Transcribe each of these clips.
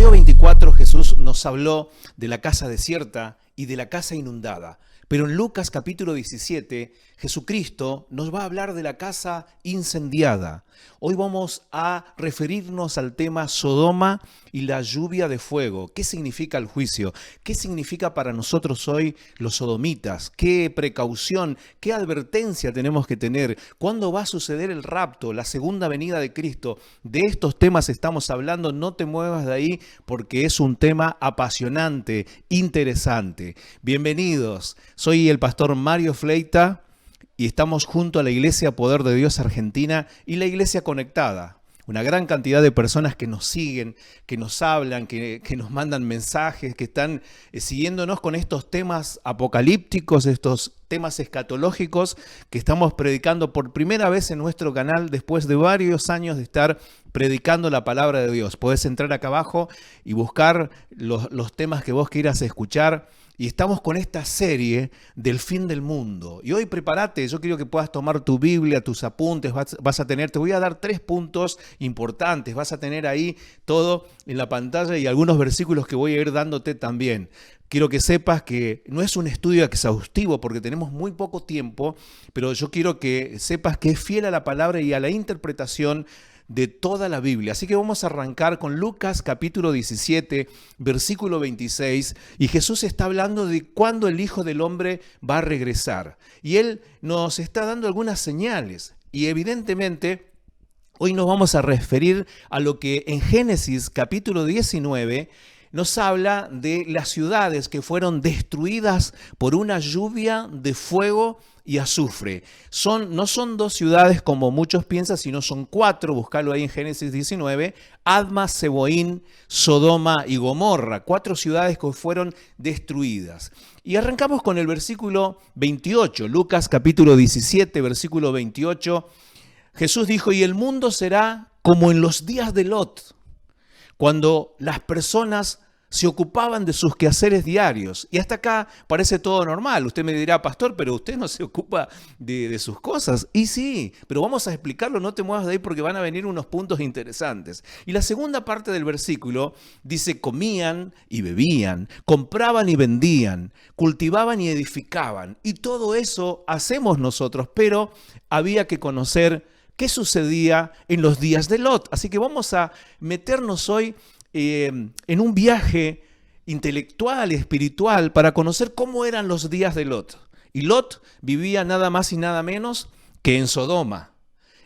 Mateo 24 Jesús nos habló de la casa desierta y de la casa inundada. Pero en Lucas capítulo 17, Jesucristo nos va a hablar de la casa incendiada. Hoy vamos a referirnos al tema Sodoma y la lluvia de fuego. ¿Qué significa el juicio? ¿Qué significa para nosotros hoy los sodomitas? ¿Qué precaución, qué advertencia tenemos que tener? ¿Cuándo va a suceder el rapto, la segunda venida de Cristo? De estos temas estamos hablando. No te muevas de ahí porque es un tema apasionante, interesante. Bienvenidos. Soy el pastor Mario Fleita y estamos junto a la Iglesia Poder de Dios Argentina y la Iglesia Conectada. Una gran cantidad de personas que nos siguen, que nos hablan, que nos mandan mensajes, que están siguiéndonos con estos temas apocalípticos, estos temas escatológicos que estamos predicando por primera vez en nuestro canal después de varios años de estar predicando la palabra de Dios. Podés entrar acá abajo y buscar los temas que vos quieras escuchar. Y estamos con esta serie del fin del mundo. Y hoy prepárate, yo quiero que puedas tomar tu Biblia, tus apuntes, te voy a dar 3 puntos importantes, vas a tener ahí todo en la pantalla y algunos versículos que voy a ir dándote también. Quiero que sepas que no es un estudio exhaustivo porque tenemos muy poco tiempo, pero yo quiero que sepas que es fiel a la palabra y a la interpretación de toda la Biblia. Así que vamos a arrancar con Lucas capítulo 17, versículo 26, y Jesús está hablando de cuándo el Hijo del Hombre va a regresar. Y Él nos está dando algunas señales, y evidentemente hoy nos vamos a referir a lo que en Génesis capítulo 19 nos habla de las ciudades que fueron destruidas por una lluvia de fuego y azufre. No son 2 ciudades como muchos piensan, sino son 4, buscalo ahí en Génesis 19, Adma, Seboín, Sodoma y Gomorra, 4 ciudades que fueron destruidas. Y arrancamos con el versículo 28, Lucas capítulo 17, versículo 28, Jesús dijo, y el mundo será como en los días de Lot, cuando las personas se ocupaban de sus quehaceres diarios. Y hasta acá parece todo normal. Usted me dirá, pastor, pero usted no se ocupa de sus cosas. Y sí, pero vamos a explicarlo, no te muevas de ahí porque van a venir unos puntos interesantes. Y la segunda parte del versículo dice, comían y bebían, compraban y vendían, cultivaban y edificaban. Y todo eso hacemos nosotros, pero había que conocer qué sucedía en los días de Lot. Así que vamos a meternos hoy en un viaje intelectual y espiritual para conocer cómo eran los días de Lot. Y Lot vivía nada más y nada menos que en Sodoma.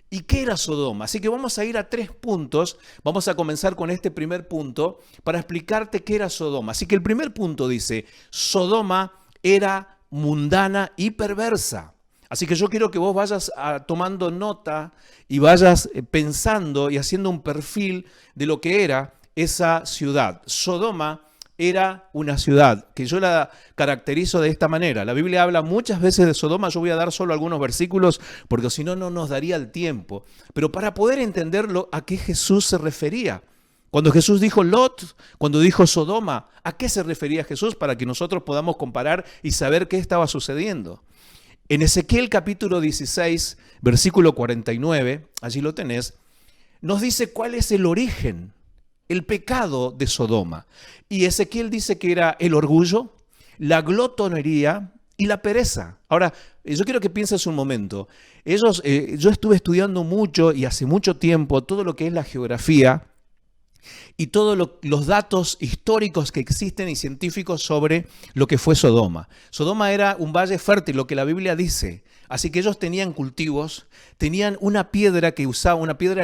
¿Y qué era Sodoma? Así que vamos a ir a 3 puntos. Vamos a comenzar con este primer punto para explicarte qué era Sodoma. Así que el primer punto dice, Sodoma era mundana y perversa. Así que yo quiero que vos vayas tomando nota y vayas pensando y haciendo un perfil de lo que era esa ciudad. Sodoma era una ciudad que yo la caracterizo de esta manera. La Biblia habla muchas veces de Sodoma. Yo voy a dar solo algunos versículos porque si no, no nos daría el tiempo. Pero para poder entenderlo, ¿a qué Jesús se refería? Cuando Jesús dijo Lot, cuando dijo Sodoma, ¿a qué se refería Jesús? Para que nosotros podamos comparar y saber qué estaba sucediendo. En Ezequiel capítulo 16, versículo 49, allí lo tenés, nos dice cuál es el origen, el pecado de Sodoma. Y Ezequiel dice que era el orgullo, la glotonería y la pereza. Ahora, yo quiero que pienses un momento. Yo estuve estudiando mucho y hace mucho tiempo todo lo que es la geografía y todos los datos históricos que existen y científicos sobre lo que fue Sodoma. Sodoma era un valle fértil, lo que la Biblia dice. Así que ellos tenían cultivos, tenían una piedra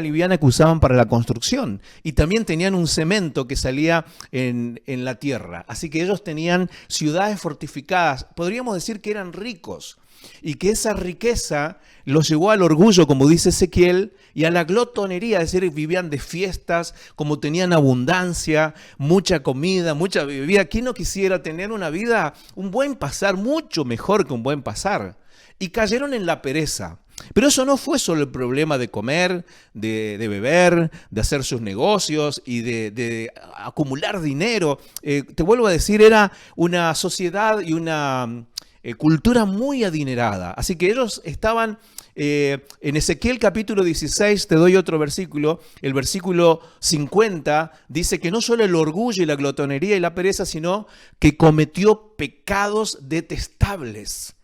liviana que usaban para la construcción y también tenían un cemento que salía en la tierra. Así que ellos tenían ciudades fortificadas, podríamos decir que eran ricos y que esa riqueza los llevó al orgullo, como dice Ezequiel, y a la glotonería, es decir, vivían de fiestas, como tenían abundancia, mucha comida, mucha bebida. ¿Quién no quisiera tener una vida, un buen pasar, mucho mejor que un buen pasar? Y cayeron en la pereza. Pero eso no fue solo el problema de comer, de beber, de hacer sus negocios y de acumular dinero. Te vuelvo a decir, era una sociedad y una cultura muy adinerada. Así que ellos estaban, en Ezequiel capítulo 16, te doy otro versículo, el versículo 50, dice que no solo el orgullo y la glotonería y la pereza, sino que cometió pecados detestables.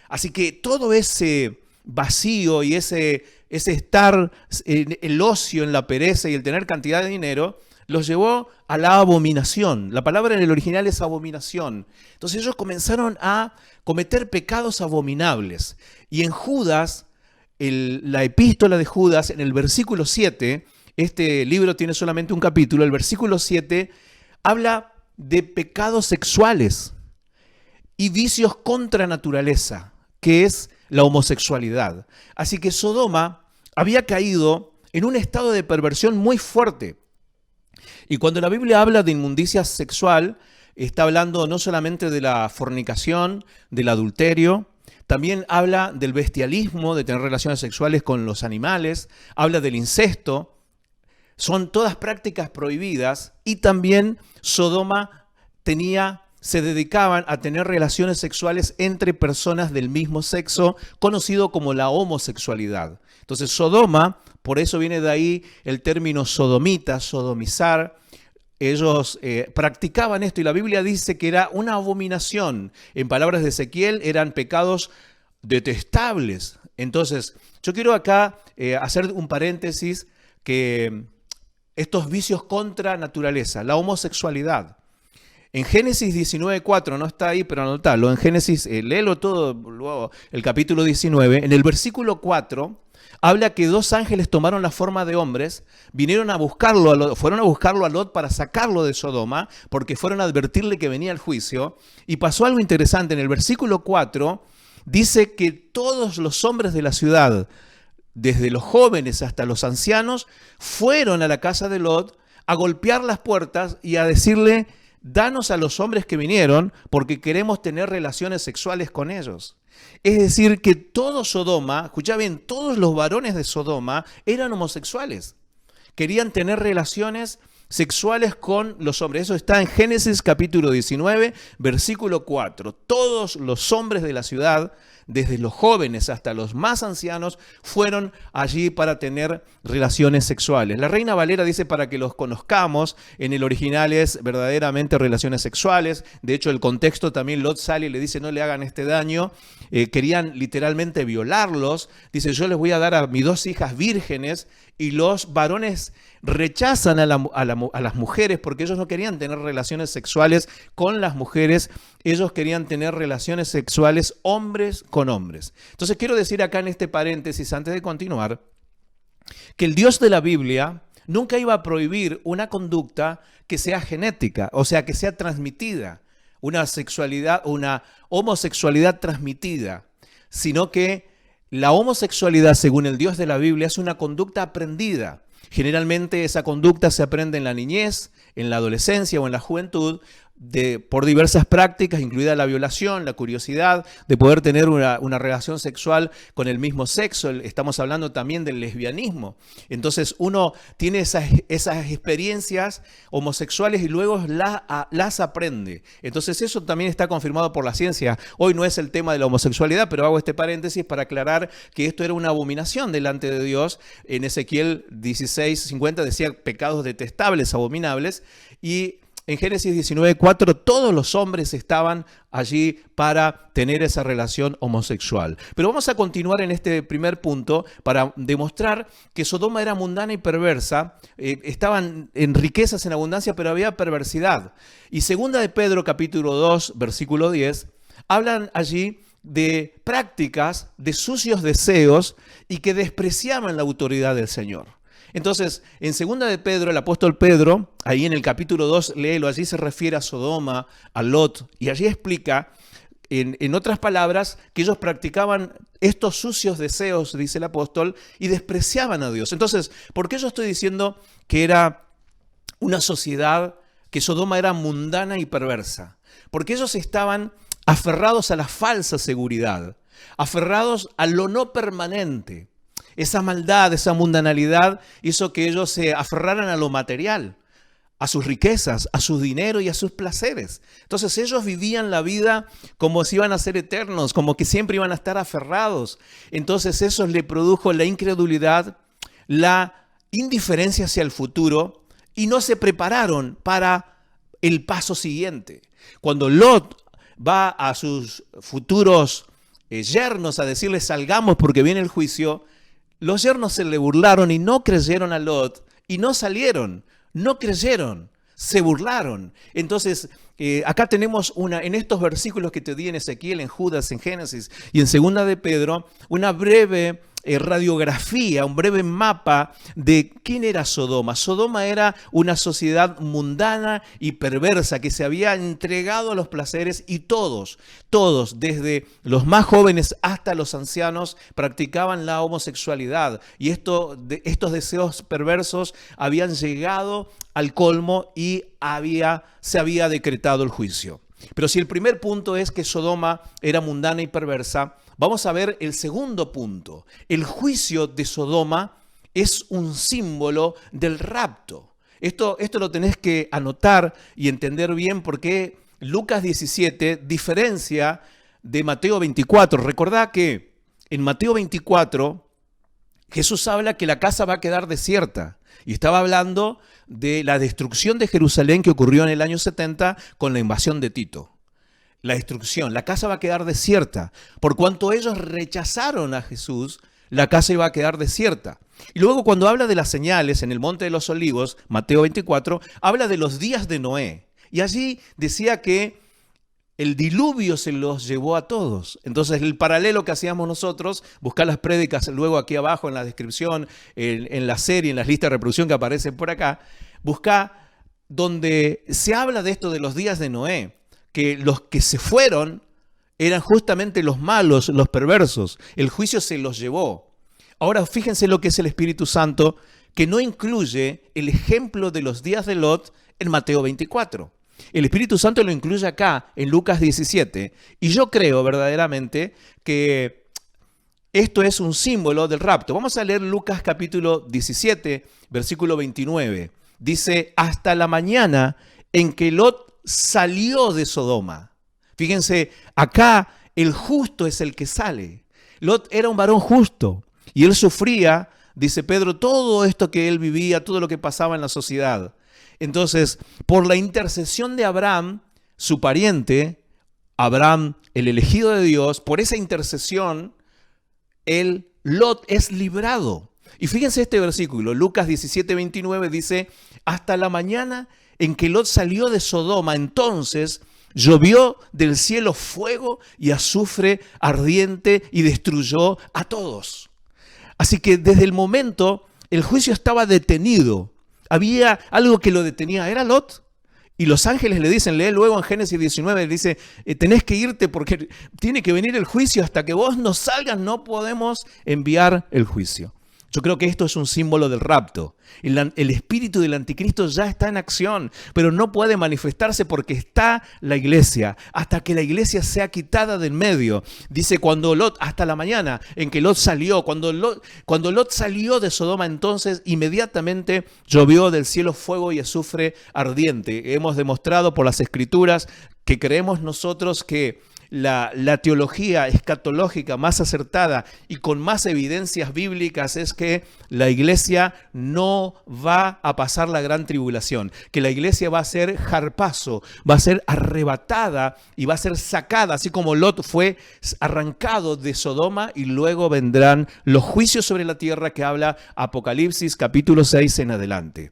Así que todo ese vacío y ese estar en el ocio, en la pereza y el tener cantidad de dinero, los llevó a la abominación. La palabra en el original es abominación. Entonces ellos comenzaron a cometer pecados abominables. Y en Judas, la epístola de Judas, en el versículo 7, este libro tiene solamente un capítulo, el versículo 7 habla de pecados sexuales y vicios contra naturaleza, que es la homosexualidad. Así que Sodoma había caído en un estado de perversión muy fuerte. Y cuando la Biblia habla de inmundicia sexual, está hablando no solamente de la fornicación, del adulterio, también habla del bestialismo, de tener relaciones sexuales con los animales, habla del incesto. Son todas prácticas prohibidas y también Sodoma se dedicaban a tener relaciones sexuales entre personas del mismo sexo, conocido como la homosexualidad. Entonces Sodoma, por eso viene de ahí el término sodomita, sodomizar. Ellos practicaban esto y la Biblia dice que era una abominación. En palabras de Ezequiel, eran pecados detestables. Entonces, yo quiero acá hacer un paréntesis que estos vicios contra naturaleza, la homosexualidad. En Génesis 19:4, no está ahí, pero anotalo. En Génesis, léelo todo, luego, el capítulo 19. En el versículo 4, habla que dos ángeles tomaron la forma de hombres, fueron a buscarlo a Lot para sacarlo de Sodoma, porque fueron a advertirle que venía el juicio. Y pasó algo interesante. En el versículo 4, dice que todos los hombres de la ciudad, desde los jóvenes hasta los ancianos, fueron a la casa de Lot a golpear las puertas y a decirle: danos a los hombres que vinieron porque queremos tener relaciones sexuales con ellos. Es decir, que todo Sodoma, escucha bien, todos los varones de Sodoma eran homosexuales. Querían tener relaciones sexuales con los hombres. Eso está en Génesis capítulo 19, versículo 4. Todos los hombres de la ciudad, desde los jóvenes hasta los más ancianos, fueron allí para tener relaciones sexuales. La Reina Valera dice, para que los conozcamos, en el original es verdaderamente relaciones sexuales. De hecho, el contexto también, Lot sale y le dice: no le hagan este daño. Querían literalmente violarlos. Dice: yo les voy a dar a mis dos hijas vírgenes. Y los varones rechazan a las mujeres porque ellos no querían tener relaciones sexuales con las mujeres. Ellos querían tener relaciones sexuales hombres con hombres. Entonces quiero decir acá en este paréntesis, antes de continuar, que el Dios de la Biblia nunca iba a prohibir una conducta que sea genética, o sea, que sea transmitida, una homosexualidad transmitida, sino que la homosexualidad, según el Dios de la Biblia, es una conducta aprendida. Generalmente esa conducta se aprende en la niñez, en la adolescencia o en la juventud, por diversas prácticas, incluida la violación, la curiosidad de poder tener una relación sexual con el mismo sexo. Estamos hablando también del lesbianismo. Entonces uno tiene esas experiencias homosexuales y luego las aprende. Entonces eso también está confirmado por la ciencia. Hoy no es el tema de la homosexualidad, pero hago este paréntesis para aclarar que esto era una abominación delante de Dios. En Ezequiel 16:50 decía pecados detestables, abominables, y en Génesis 19:4 todos los hombres estaban allí para tener esa relación homosexual. Pero vamos a continuar en este primer punto para demostrar que Sodoma era mundana y perversa. Estaban en riquezas en abundancia, pero había perversidad. Y segunda de Pedro capítulo 2, versículo 10, hablan allí de prácticas, de sucios deseos y que despreciaban la autoridad del Señor. Entonces, en segunda de Pedro, el apóstol Pedro, ahí en el capítulo 2, léelo, allí se refiere a Sodoma, a Lot, y allí explica, en otras palabras, que ellos practicaban estos sucios deseos, dice el apóstol, y despreciaban a Dios. Entonces, ¿por qué yo estoy diciendo que era una sociedad, que Sodoma era mundana y perversa? Porque ellos estaban aferrados a la falsa seguridad, aferrados a lo no permanente. Esa maldad, esa mundanalidad hizo que ellos se aferraran a lo material, a sus riquezas, a su dinero y a sus placeres. Entonces ellos vivían la vida como si iban a ser eternos, como que siempre iban a estar aferrados. Entonces eso le produjo la incredulidad, la indiferencia hacia el futuro y no se prepararon para el paso siguiente. Cuando Lot va a sus futuros yernos a decirles salgamos porque viene el juicio, los yernos se le burlaron y no creyeron a Lot y no salieron. No creyeron, se burlaron. Entonces, acá tenemos en estos versículos que te di en Ezequiel, en Judas, en Génesis y en Segunda de Pedro, una breve radiografía, un breve mapa de quién era Sodoma. Sodoma era una sociedad mundana y perversa que se había entregado a los placeres y todos, desde los más jóvenes hasta los ancianos, practicaban la homosexualidad. Y estos deseos perversos habían llegado al colmo y se había decretado el juicio. Pero si el primer punto es que Sodoma era mundana y perversa, vamos a ver el segundo punto. El juicio de Sodoma es un símbolo del rapto. Esto lo tenés que anotar y entender bien porque Lucas 17 diferencia de Mateo 24. Recordá que en Mateo 24 Jesús habla que la casa va a quedar desierta. Y estaba hablando de la destrucción de Jerusalén que ocurrió en el año 70 con la invasión de Tito. La destrucción, la casa va a quedar desierta. Por cuanto ellos rechazaron a Jesús, la casa iba a quedar desierta. Y luego cuando habla de las señales en el Monte de los Olivos, Mateo 24, habla de los días de Noé. Y allí decía que el diluvio se los llevó a todos. Entonces el paralelo que hacíamos nosotros, buscar las prédicas luego aquí abajo en la descripción, en la serie, en las listas de reproducción que aparecen por acá, busca donde se habla de esto de los días de Noé, que los que se fueron eran justamente los malos, los perversos. El juicio se los llevó. Ahora fíjense lo que es el Espíritu Santo, que no incluye el ejemplo de los días de Lot en Mateo 24. El Espíritu Santo lo incluye acá en Lucas 17 y yo creo verdaderamente que esto es un símbolo del rapto. Vamos a leer Lucas capítulo 17, versículo 29. Dice, hasta la mañana en que Lot salió de Sodoma. Fíjense, acá el justo es el que sale. Lot era un varón justo y él sufría, dice Pedro, todo esto que él vivía, todo lo que pasaba en la sociedad. Entonces, por la intercesión de Abraham, su pariente, Abraham, el elegido de Dios, por esa intercesión, Lot es librado. Y fíjense este versículo, Lucas 17, 29 dice, hasta la mañana en que Lot salió de Sodoma, entonces llovió del cielo fuego y azufre ardiente y destruyó a todos. Así que desde el momento, el juicio estaba detenido. Había algo que lo detenía, era Lot. Y los ángeles le dicen, lee luego en Génesis 19, le dice, tenés que irte porque tiene que venir el juicio, hasta que vos no salgas no podemos enviar el juicio. Yo creo que esto es un símbolo del rapto. El espíritu del anticristo ya está en acción, pero no puede manifestarse porque está la iglesia, hasta que la iglesia sea quitada del medio. Dice cuando Lot, hasta la mañana en que Lot salió, cuando Lot salió de Sodoma, entonces inmediatamente llovió del cielo fuego y azufre ardiente. Hemos demostrado por las escrituras que creemos nosotros que la teología escatológica más acertada y con más evidencias bíblicas es que la iglesia no va a pasar la gran tribulación, que la iglesia va a ser harpazo, va a ser arrebatada y va a ser sacada, así como Lot fue arrancado de Sodoma, y luego vendrán los juicios sobre la tierra que habla Apocalipsis capítulo 6 en adelante.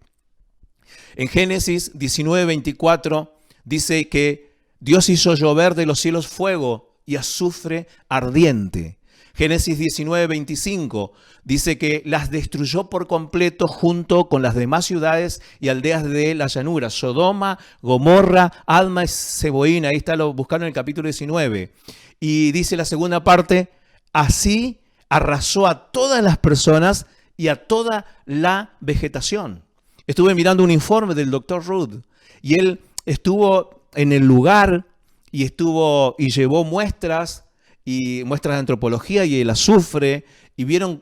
En Génesis 19, 24 dice que Dios hizo llover de los cielos fuego y azufre ardiente. Génesis 19, 25 dice que las destruyó por completo junto con las demás ciudades y aldeas de la llanura. Sodoma, Gomorra, Adma y Zeboín. Ahí está, lo buscaron en el capítulo 19. Y dice la segunda parte, así arrasó a todas las personas y a toda la vegetación. Estuve mirando un informe del doctor Rudd y él estuvo en el lugar y llevó muestras de antropología y el azufre y vieron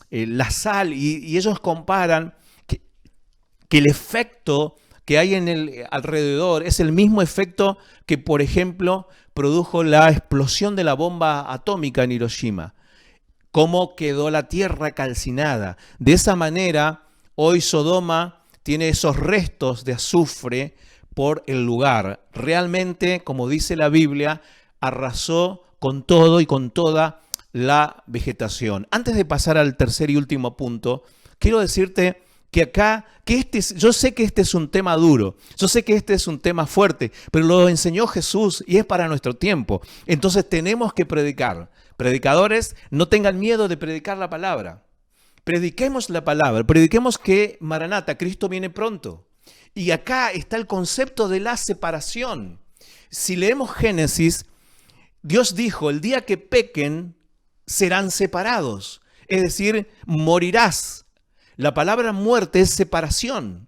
la sal y ellos comparan que el efecto que hay en el alrededor es el mismo efecto que, por ejemplo, produjo la explosión de la bomba atómica en Hiroshima. Cómo quedó la tierra calcinada. De esa manera, hoy Sodoma tiene esos restos de azufre por el lugar. Realmente, como dice la Biblia, arrasó con todo y con toda la vegetación. Antes de pasar al tercer y último punto, quiero decirte que acá, yo sé que este es un tema duro, yo sé que este es un tema fuerte, pero lo enseñó Jesús y es para nuestro tiempo. Entonces tenemos que predicar. Predicadores, no tengan miedo de predicar la palabra. Prediquemos la palabra, prediquemos que Maranata, Cristo viene pronto. Y acá está el concepto de la separación. Si leemos Génesis, Dios dijo, el día que pequen, serán separados. Es decir, morirás. La palabra muerte es separación.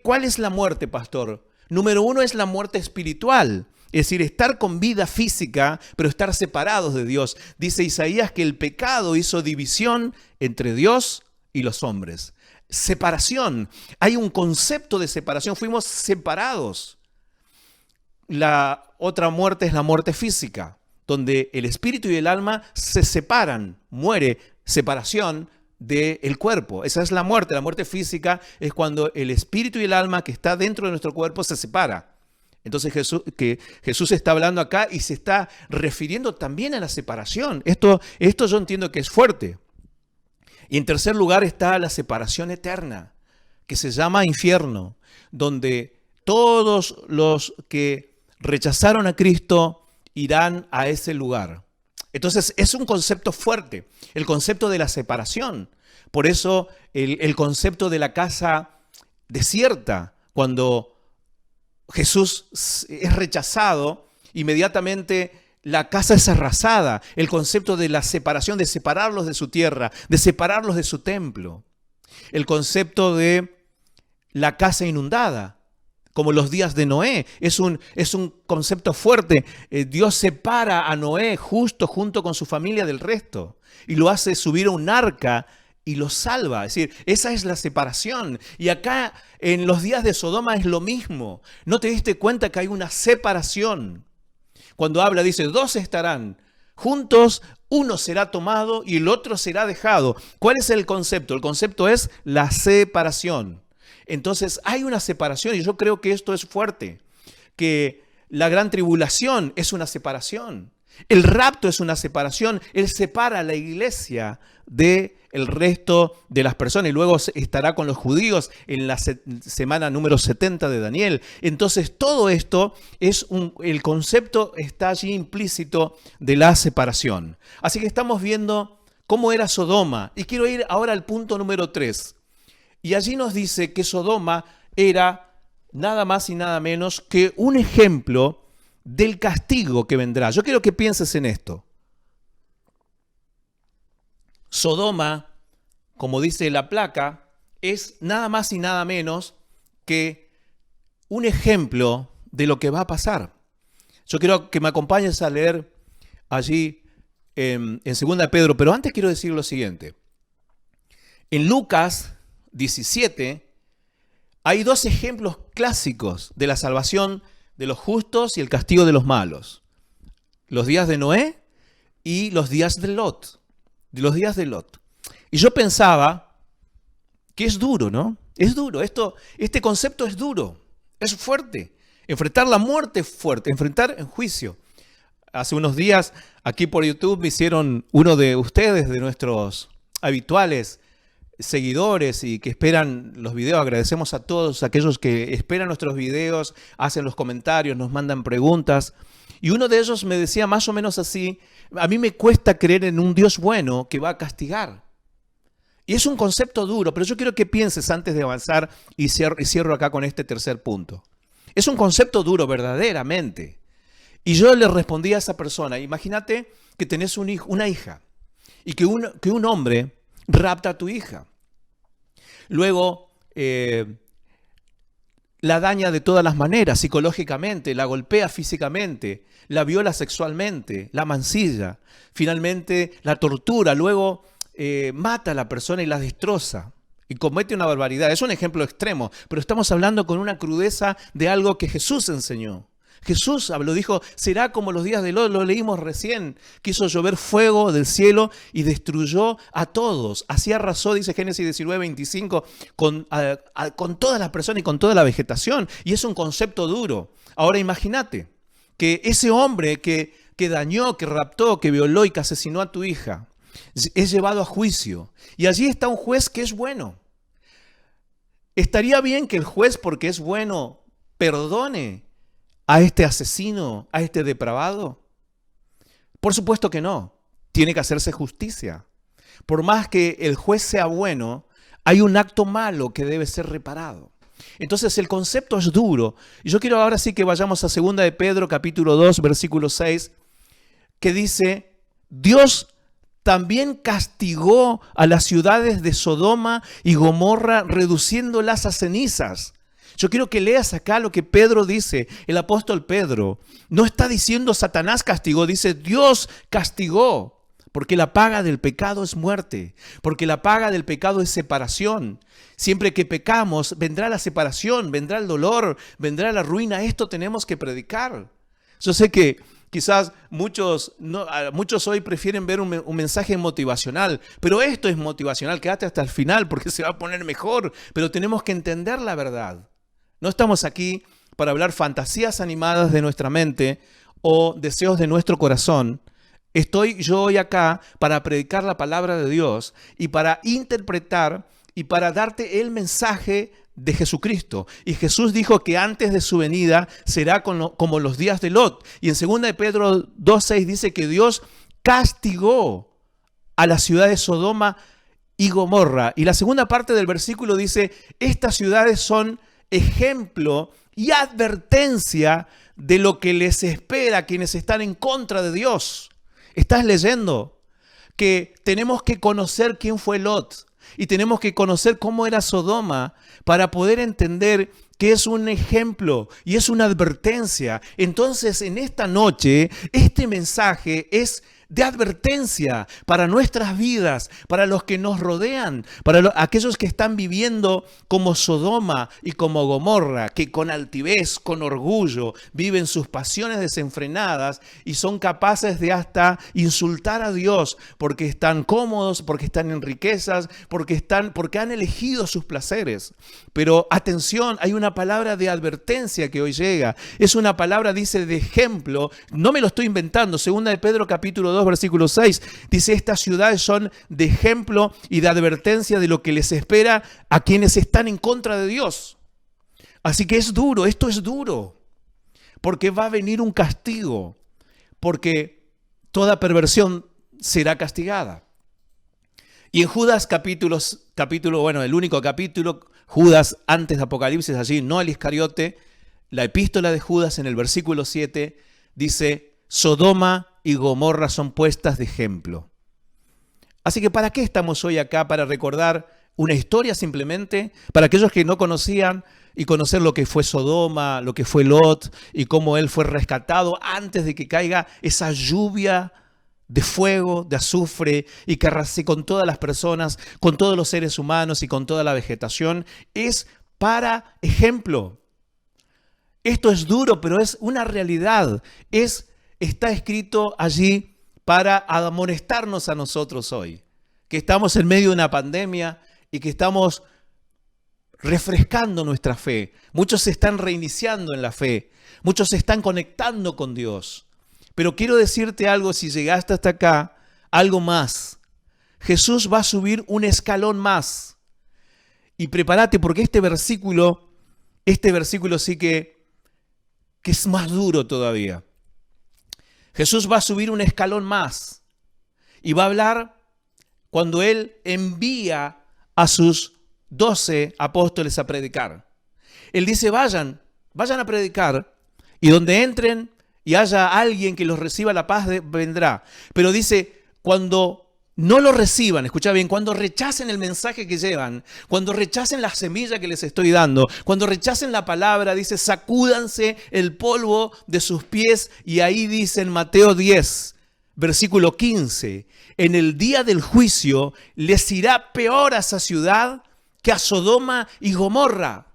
¿Cuál es la muerte, pastor? Número uno es la muerte espiritual. Es decir, estar con vida física, pero estar separados de Dios. Dice Isaías que el pecado hizo división entre Dios y los hombres. Separación. Hay un concepto de separación. Fuimos separados. La otra muerte es la muerte física, donde el espíritu y el alma se separan. Muere, separación del cuerpo. Esa es la muerte. La muerte física es cuando el espíritu y el alma que está dentro de nuestro cuerpo se separa. Entonces Jesús está hablando acá y se está refiriendo también a la separación. Esto yo entiendo que es fuerte. Y en tercer lugar está la separación eterna, que se llama infierno, donde todos los que rechazaron a Cristo irán a ese lugar. Entonces es un concepto fuerte, el concepto de la separación. Por eso el concepto de la casa desierta, cuando Jesús es rechazado, inmediatamente la casa es arrasada. El concepto de la separación, de separarlos de su tierra, de separarlos de su templo. El concepto de la casa inundada, como los días de Noé, es un concepto fuerte. Dios separa a Noé justo junto con su familia del resto y lo hace subir a un arca y lo salva. Es decir, esa es la separación. Y acá en los días de Sodoma es lo mismo. ¿No te diste cuenta que hay una separación? Cuando habla dice, dos estarán juntos, uno será tomado y el otro será dejado. ¿Cuál es el concepto? El concepto es la separación. Entonces hay una separación y yo creo que esto es fuerte, que la gran tribulación es una separación. El rapto es una separación. Él separa a la iglesia del resto de las personas y luego estará con los judíos en la semana número 70 de Daniel. Entonces todo esto el concepto está allí implícito de la separación. Así que estamos viendo cómo era Sodoma y quiero ir ahora al punto número 3. Y allí nos dice que Sodoma era nada más y nada menos que un ejemplo del castigo que vendrá. Yo quiero que pienses en esto. Sodoma, como dice la placa, es nada más y nada menos que un ejemplo de lo que va a pasar. Yo quiero que me acompañes a leer allí en 2 Pedro, pero antes quiero decir lo siguiente. En Lucas 17 hay dos ejemplos clásicos de la salvación de los justos y el castigo de los malos. Los días de Noé y los días de Lot. Y yo pensaba que es duro, ¿no? Es duro. Este concepto es duro, es fuerte. Enfrentar la muerte es fuerte, enfrentar en juicio. Hace unos días aquí por YouTube me hicieron uno de ustedes, de nuestros habituales seguidores y que esperan los videos. Agradecemos a todos aquellos que esperan nuestros videos, hacen los comentarios, nos mandan preguntas. Y uno de ellos me decía más o menos así: a mí me cuesta creer en un Dios bueno que va a castigar. Y es un concepto duro, pero yo quiero que pienses antes de avanzar y cierro acá con este tercer punto. Es un concepto duro verdaderamente. Y yo le respondí a esa persona: imagínate que tenés una hija y que un hombre rapta a tu hija. Luego la daña de todas las maneras, psicológicamente, la golpea físicamente, la viola sexualmente, la mancilla, finalmente la tortura, luego mata a la persona y la destroza. y comete una barbaridad. Es un ejemplo extremo, pero estamos hablando con una crudeza de algo que Jesús enseñó. Jesús habló, dijo, será como los días de Lot, lo leímos recién, quiso llover fuego del cielo y destruyó a todos. Así arrasó, dice Génesis 19:25, con todas las personas y con toda la vegetación. Y es un concepto duro. Ahora imagínate que ese hombre que dañó, que raptó, que violó y que asesinó a tu hija, es llevado a juicio. Y allí está un juez que es bueno. ¿Estaría bien que el juez, porque es bueno, perdone a este asesino, a este depravado? Por supuesto que no. Tiene que hacerse justicia. Por más que el juez sea bueno, hay un acto malo que debe ser reparado. Entonces el concepto es duro. Y yo quiero ahora sí que vayamos a 2 de Pedro, capítulo 2, versículo 6, que dice, Dios también castigó a las ciudades de Sodoma y Gomorra, reduciéndolas a cenizas. Yo quiero que leas acá lo que Pedro dice, el apóstol Pedro. No está diciendo Satanás castigó, dice Dios castigó. Porque la paga del pecado es muerte, porque la paga del pecado es separación. Siempre que pecamos vendrá la separación, vendrá el dolor, vendrá la ruina. Esto tenemos que predicar. Yo sé que quizás muchos hoy prefieren ver un mensaje motivacional, pero esto es motivacional. Quédate hasta el final porque se va a poner mejor, pero tenemos que entender la verdad. No estamos aquí para hablar fantasías animadas de nuestra mente o deseos de nuestro corazón. Estoy yo hoy acá para predicar la palabra de Dios y para interpretar y para darte el mensaje de Jesucristo. Y Jesús dijo que antes de su venida será como los días de Lot. Y en 2 de Pedro 2:6 dice que Dios castigó a la ciudad de Sodoma y Gomorra. Y la segunda parte del versículo dice, estas ciudades son ejemplo y advertencia de lo que les espera a quienes están en contra de Dios. ¿Estás leyendo? Que tenemos que conocer quién fue Lot y tenemos que conocer cómo era Sodoma para poder entender que es un ejemplo y es una advertencia. Entonces, en esta noche, este mensaje es de advertencia para nuestras vidas, para los que nos rodean, para aquellos que están viviendo como Sodoma y como Gomorra, que con altivez, con orgullo, viven sus pasiones desenfrenadas y son capaces de hasta insultar a Dios porque están cómodos, porque están en riquezas, porque han elegido sus placeres. Pero atención, hay una palabra de advertencia que hoy llega. Es una palabra, dice, de ejemplo. No me lo estoy inventando. 2 de Pedro capítulo 2, versículo 6, dice, estas ciudades son de ejemplo y de advertencia de lo que les espera a quienes están en contra de Dios. Así que es duro, esto es duro, porque va a venir un castigo, porque toda perversión será castigada. Y en Judas el único capítulo, Judas antes de Apocalipsis, allí, no el Iscariote, la epístola de Judas en el versículo 7, dice, Sodoma y Gomorra son puestas de ejemplo. Así que ¿para qué estamos hoy acá? ¿Para recordar una historia simplemente? Para aquellos que no conocían y conocer lo que fue Sodoma, lo que fue Lot y cómo él fue rescatado antes de que caiga esa lluvia de fuego, de azufre y que arrase con todas las personas, con todos los seres humanos y con toda la vegetación. Es para ejemplo. Esto es duro, pero es una realidad. Está escrito allí para amonestarnos a nosotros hoy, que estamos en medio de una pandemia y que estamos refrescando nuestra fe. Muchos se están reiniciando en la fe, muchos se están conectando con Dios. Pero quiero decirte algo, si llegaste hasta acá, algo más. Jesús va a subir un escalón más. Y prepárate porque este versículo sí que es más duro todavía. Jesús va a subir un escalón más y va a hablar cuando Él envía a sus 12 apóstoles a predicar. Él dice, vayan a predicar y donde entren y haya alguien que los reciba, la paz vendrá. Pero dice, cuando no lo reciban, escucha bien, cuando rechacen el mensaje que llevan, cuando rechacen la semilla que les estoy dando, cuando rechacen la palabra, dice, sacúdanse el polvo de sus pies. Y ahí dice en Mateo 10, versículo 15, en el día del juicio les irá peor a esa ciudad que a Sodoma y Gomorra.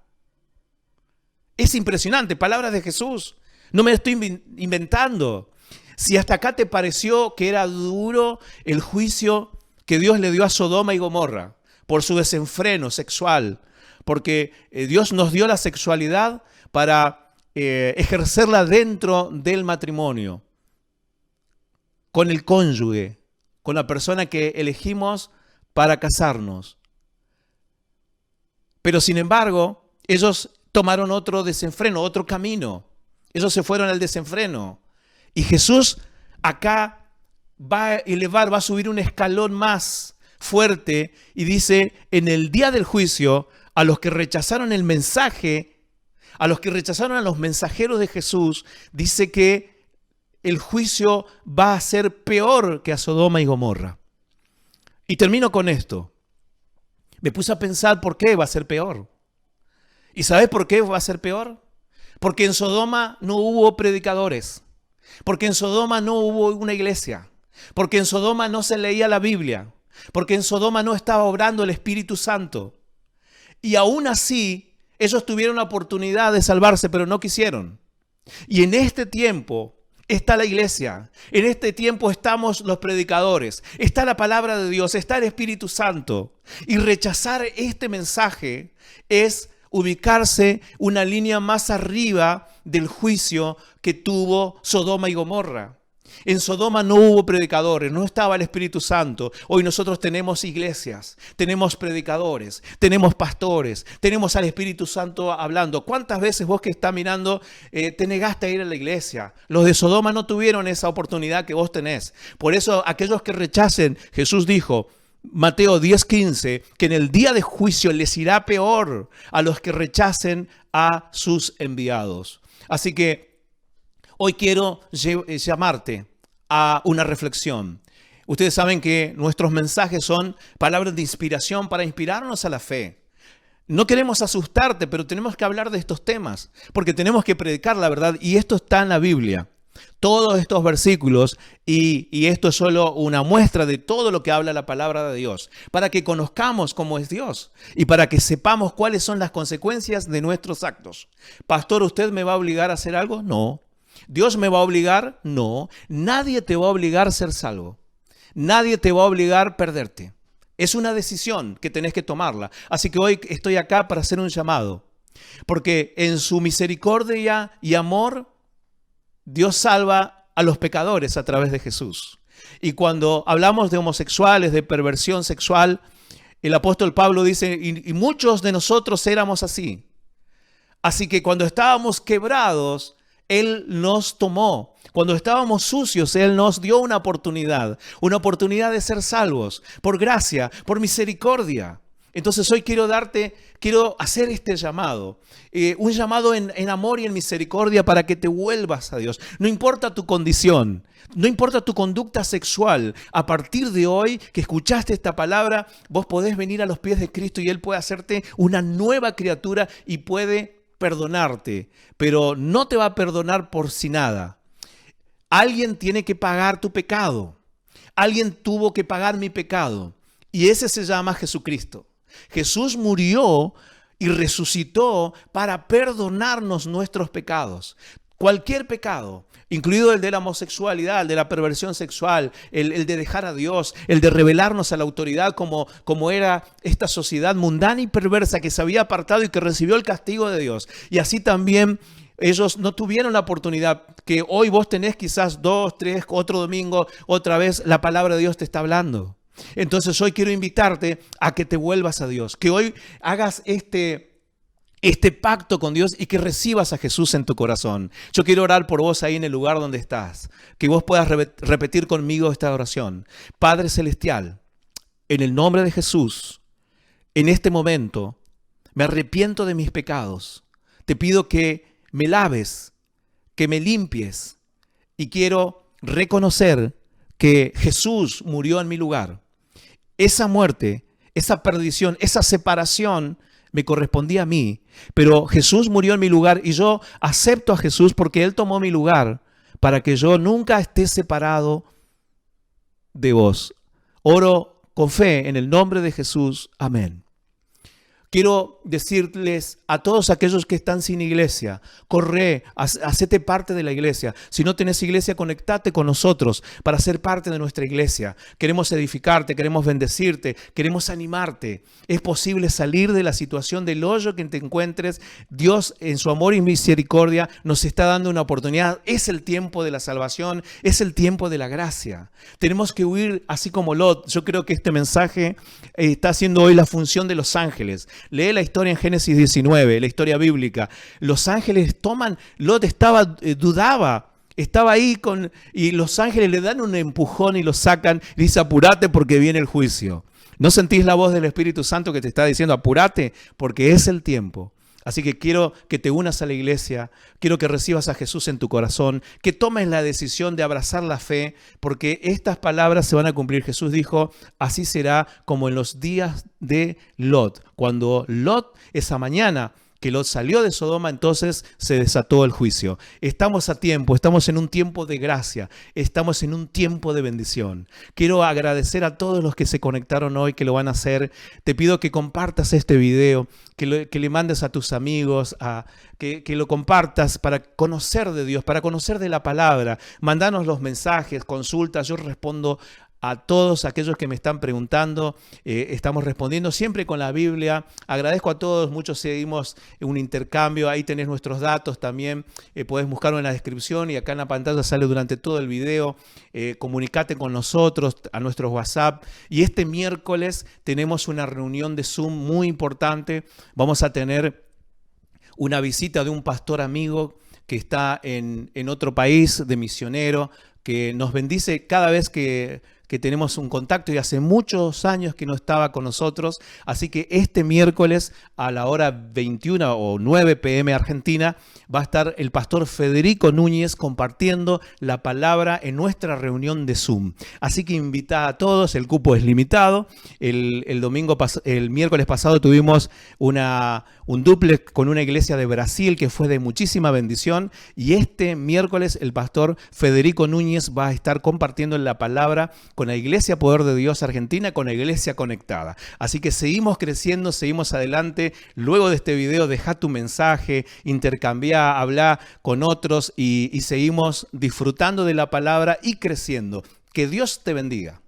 Es impresionante, palabras de Jesús. No me estoy inventando. Si hasta acá te pareció que era duro el juicio que Dios le dio a Sodoma y Gomorra por su desenfreno sexual, porque Dios nos dio la sexualidad para ejercerla dentro del matrimonio, con el cónyuge, con la persona que elegimos para casarnos. Pero sin embargo, ellos tomaron otro desenfreno, otro camino. Ellos se fueron al desenfreno. Y Jesús acá va a elevar, va a subir un escalón más fuerte y dice, en el día del juicio, a los que rechazaron el mensaje, a los que rechazaron a los mensajeros de Jesús, dice que el juicio va a ser peor que a Sodoma y Gomorra. Y termino con esto. Me puse a pensar por qué va a ser peor. ¿Y sabes por qué va a ser peor? Porque en Sodoma no hubo predicadores. Porque en Sodoma no hubo una iglesia. Porque en Sodoma no se leía la Biblia. Porque en Sodoma no estaba obrando el Espíritu Santo. Y aún así, ellos tuvieron la oportunidad de salvarse, pero no quisieron. Y en este tiempo está la iglesia. En este tiempo estamos los predicadores. Está la palabra de Dios. Está el Espíritu Santo. Y rechazar este mensaje es ubicarse una línea más arriba del juicio que tuvo Sodoma y Gomorra. En Sodoma no hubo predicadores, no estaba el Espíritu Santo. Hoy nosotros tenemos iglesias, tenemos predicadores, tenemos pastores, tenemos al Espíritu Santo hablando. ¿Cuántas veces vos que estás mirando te negaste a ir a la iglesia? Los de Sodoma no tuvieron esa oportunidad que vos tenés. Por eso aquellos que rechacen, Jesús dijo, Mateo 10:15, que en el día de juicio les irá peor a los que rechacen a sus enviados. Así que hoy quiero llamarte a una reflexión. Ustedes saben que nuestros mensajes son palabras de inspiración para inspirarnos a la fe. No queremos asustarte, pero tenemos que hablar de estos temas, porque tenemos que predicar la verdad y esto está en la Biblia. Todos estos versículos, y esto es solo una muestra de todo lo que habla la palabra de Dios, para que conozcamos cómo es Dios y para que sepamos cuáles son las consecuencias de nuestros actos. Pastor, ¿usted me va a obligar a hacer algo? No. ¿Dios me va a obligar? No. Nadie te va a obligar a ser salvo. Nadie te va a obligar a perderte. Es una decisión que tenés que tomarla. Así que hoy estoy acá para hacer un llamado, porque en su misericordia y amor, Dios salva a los pecadores a través de Jesús. Y cuando hablamos de homosexuales, de perversión sexual, el apóstol Pablo dice, y muchos de nosotros éramos así. Así que cuando estábamos quebrados, Él nos tomó. Cuando estábamos sucios, Él nos dio una oportunidad de ser salvos, por gracia, por misericordia. Entonces hoy quiero hacer este llamado, un llamado en amor y en misericordia para que te vuelvas a Dios. No importa tu condición, no importa tu conducta sexual. A partir de hoy que escuchaste esta palabra, vos podés venir a los pies de Cristo y Él puede hacerte una nueva criatura y puede perdonarte, pero no te va a perdonar por si nada. Alguien tiene que pagar tu pecado. Alguien tuvo que pagar mi pecado y ese se llama Jesucristo. Jesús murió y resucitó para perdonarnos nuestros pecados. Cualquier pecado, incluido el de la homosexualidad, el de la perversión sexual, el de dejar a Dios, el de rebelarnos a la autoridad como era esta sociedad mundana y perversa que se había apartado y que recibió el castigo de Dios. Y así también ellos no tuvieron la oportunidad que hoy vos tenés quizás 2, 3, otro domingo, otra vez la palabra de Dios te está hablando. Entonces hoy quiero invitarte a que te vuelvas a Dios, que hoy hagas este pacto con Dios y que recibas a Jesús en tu corazón. Yo quiero orar por vos ahí en el lugar donde estás, que vos puedas repetir conmigo esta oración. Padre Celestial, en el nombre de Jesús, en este momento me arrepiento de mis pecados. Te pido que me laves, que me limpies y quiero reconocer que Jesús murió en mi lugar. Esa muerte, esa perdición, esa separación me correspondía a mí, pero Jesús murió en mi lugar y yo acepto a Jesús porque Él tomó mi lugar para que yo nunca esté separado de vos. Oro con fe en el nombre de Jesús. Amén. Quiero decirles a todos aquellos que están sin iglesia, corre, hacete parte de la iglesia. Si no tenés iglesia, conectate con nosotros para ser parte de nuestra iglesia. Queremos edificarte, queremos bendecirte, queremos animarte. Es posible salir de la situación del hoyo que te encuentres. Dios, en su amor y misericordia, nos está dando una oportunidad. Es el tiempo de la salvación, es el tiempo de la gracia. Tenemos que huir así como Lot. Yo creo que este mensaje está haciendo hoy la función de los ángeles. Lee la historia en Génesis 19, la historia bíblica. Los ángeles toman, Lot dudaba, estaba ahí y los ángeles le dan un empujón y lo sacan. Y dice, apúrate porque viene el juicio. ¿No sentís la voz del Espíritu Santo que te está diciendo, apúrate porque es el tiempo? Así que quiero que te unas a la iglesia, quiero que recibas a Jesús en tu corazón, que tomes la decisión de abrazar la fe, porque estas palabras se van a cumplir. Jesús dijo, así será como en los días de Lot. Cuando Lot, esa mañana que Lot salió de Sodoma, entonces se desató el juicio. Estamos a tiempo, estamos en un tiempo de gracia, estamos en un tiempo de bendición. Quiero agradecer a todos los que se conectaron hoy, que lo van a hacer. Te pido que compartas este video, que le mandes a tus amigos, que lo compartas para conocer de Dios, para conocer de la palabra. Mandanos los mensajes, consultas, yo respondo a todos aquellos que me están preguntando. Estamos respondiendo siempre con la Biblia. Agradezco a todos, muchos seguimos un intercambio. Ahí tenés nuestros datos también. Podés buscarlo en la descripción y acá en la pantalla sale durante todo el video. Comunicate con nosotros a nuestro WhatsApp. Y este miércoles tenemos una reunión de Zoom muy importante. Vamos a tener una visita de un pastor amigo que está en otro país, de misionero, que nos bendice cada vez que tenemos un contacto, y hace muchos años que no estaba con nosotros. Así que este miércoles a la hora 21 o 9 p.m. Argentina va a estar el pastor Federico Núñez compartiendo la palabra en nuestra reunión de Zoom. Así que invita a todos, el cupo es limitado. El miércoles pasado tuvimos un dúplex con una iglesia de Brasil que fue de muchísima bendición, y este miércoles el pastor Federico Núñez va a estar compartiendo la palabra con la Iglesia Poder de Dios Argentina, con la Iglesia Conectada. Así que seguimos creciendo, seguimos adelante. Luego de este video, deja tu mensaje, intercambia, habla con otros y seguimos disfrutando de la palabra y creciendo. Que Dios te bendiga.